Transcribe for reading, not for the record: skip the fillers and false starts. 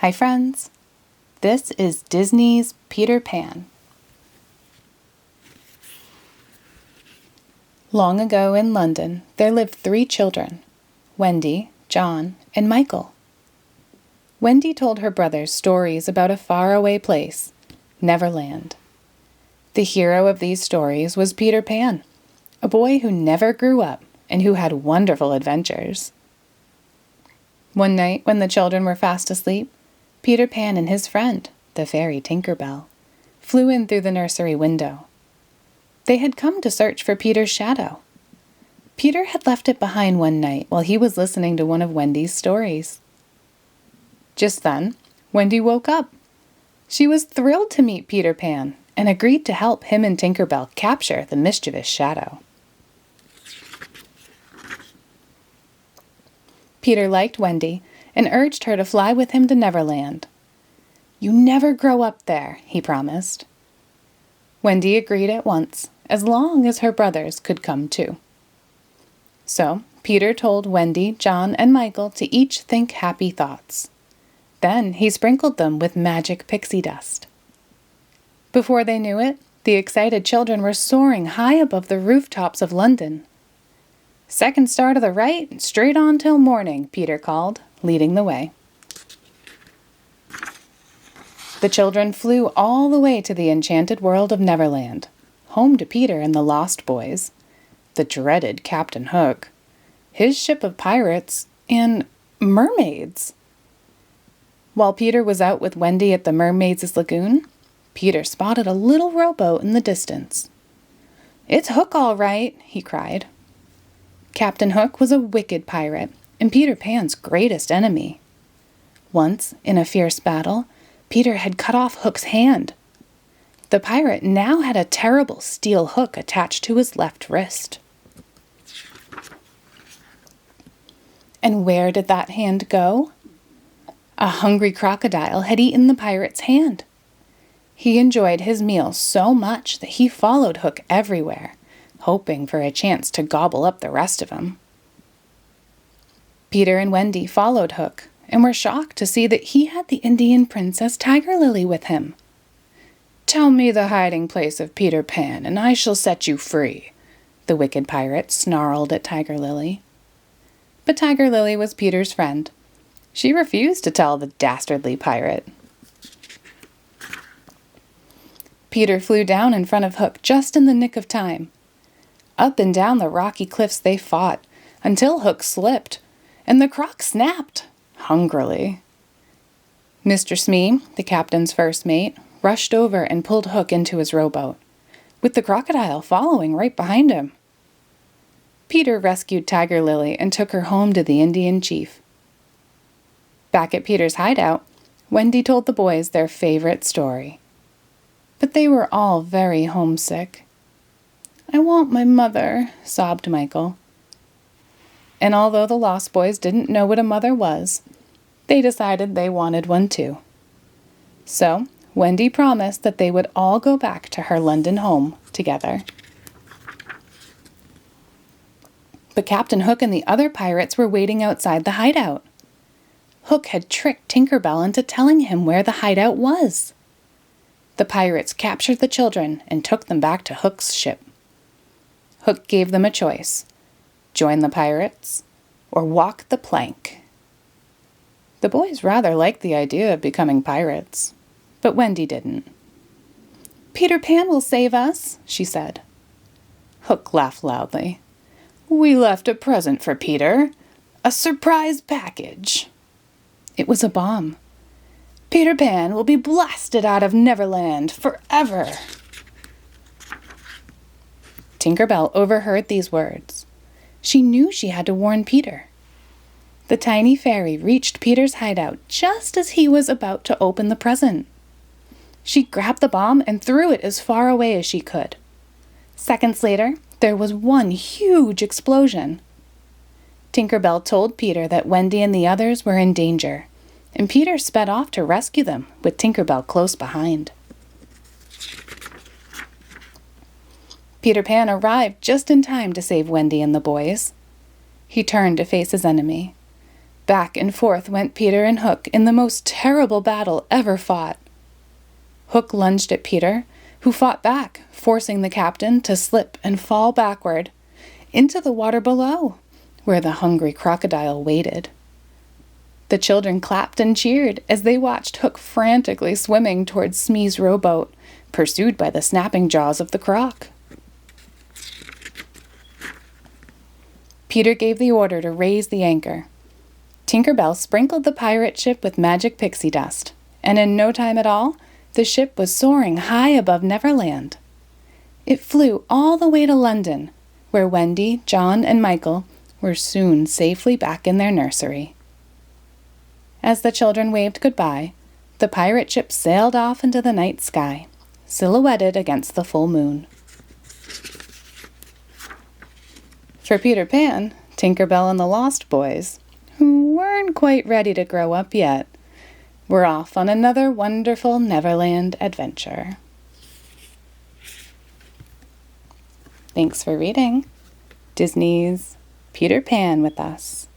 Hi friends, this is Disney's Peter Pan. Long ago in London, there lived 3 children, Wendy, John, and Michael. Wendy told her brothers stories about a faraway place, Neverland. The hero of these stories was Peter Pan, a boy who never grew up and who had wonderful adventures. One night when the children were fast asleep, Peter Pan and his friend, the fairy Tinkerbell, flew in through the nursery window. They had come to search for Peter's shadow. Peter had left it behind one night while he was listening to one of Wendy's stories. Just then, Wendy woke up. She was thrilled to meet Peter Pan and agreed to help him and Tinkerbell capture the mischievous shadow. Peter liked Wendy and urged her to fly with him to Neverland. "You never grow up there," he promised. Wendy agreed at once, as long as her brothers could come too. So, Peter told Wendy, John, and Michael to each think happy thoughts. Then he sprinkled them with magic pixie dust. Before they knew it, the excited children were soaring high above the rooftops of London. "Second star to the right, straight on till morning," Peter called, leading the way. The children flew all the way to the enchanted world of Neverland, home to Peter and the Lost Boys, the dreaded Captain Hook, his ship of pirates, and mermaids. While Peter was out with Wendy at the Mermaids' Lagoon, Peter spotted a little rowboat in the distance. "It's Hook all right," he cried. Captain Hook was a wicked pirate and Peter Pan's greatest enemy. Once, in a fierce battle, Peter had cut off Hook's hand. The pirate now had a terrible steel hook attached to his left wrist. And where did that hand go? A hungry crocodile had eaten the pirate's hand. He enjoyed his meal so much that he followed Hook everywhere, hoping for a chance to gobble up the rest of him. Peter and Wendy followed Hook and were shocked to see that he had the Indian princess Tiger Lily with him. "Tell me the hiding place of Peter Pan, and I shall set you free," the wicked pirate snarled at Tiger Lily. But Tiger Lily was Peter's friend. She refused to tell the dastardly pirate. Peter flew down in front of Hook just in the nick of time. Up and down the rocky cliffs they fought, until Hook slipped, and the croc snapped, hungrily. Mr. Smee, the captain's first mate, rushed over and pulled Hook into his rowboat, with the crocodile following right behind him. Peter rescued Tiger Lily and took her home to the Indian chief. Back at Peter's hideout, Wendy told the boys their favorite story. But they were all very homesick. "I want my mother," sobbed Michael. And although the Lost Boys didn't know what a mother was, they decided they wanted one too. So, Wendy promised that they would all go back to her London home together. But Captain Hook and the other pirates were waiting outside the hideout. Hook had tricked Tinkerbell into telling him where the hideout was. The pirates captured the children and took them back to Hook's ship. Hook gave them a choice: join the pirates or walk the plank. The boys rather liked the idea of becoming pirates, but Wendy didn't. "Peter Pan will save us," she said. Hook laughed loudly. "We left a present for Peter, a surprise package." It was a bomb. "Peter Pan will be blasted out of Neverland forever." Tinkerbell overheard these words. She knew she had to warn Peter. The tiny fairy reached Peter's hideout just as he was about to open the present. She grabbed the bomb and threw it as far away as she could. Seconds later, there was one huge explosion. Tinkerbell told Peter that Wendy and the others were in danger, and Peter sped off to rescue them, with Tinkerbell close behind. Peter Pan arrived just in time to save Wendy and the boys. He turned to face his enemy. Back and forth went Peter and Hook in the most terrible battle ever fought. Hook lunged at Peter, who fought back, forcing the captain to slip and fall backward into the water below, where the hungry crocodile waited. The children clapped and cheered as they watched Hook frantically swimming towards Smee's rowboat, pursued by the snapping jaws of the croc. Peter gave the order to raise the anchor. Tinkerbell sprinkled the pirate ship with magic pixie dust, and in no time at all, the ship was soaring high above Neverland. It flew all the way to London, where Wendy, John, and Michael were soon safely back in their nursery. As the children waved goodbye, the pirate ship sailed off into the night sky, silhouetted against the full moon. For Peter Pan, Tinkerbell and the Lost Boys, who weren't quite ready to grow up yet, were off on another wonderful Neverland adventure. Thanks for reading Disney's Peter Pan with us.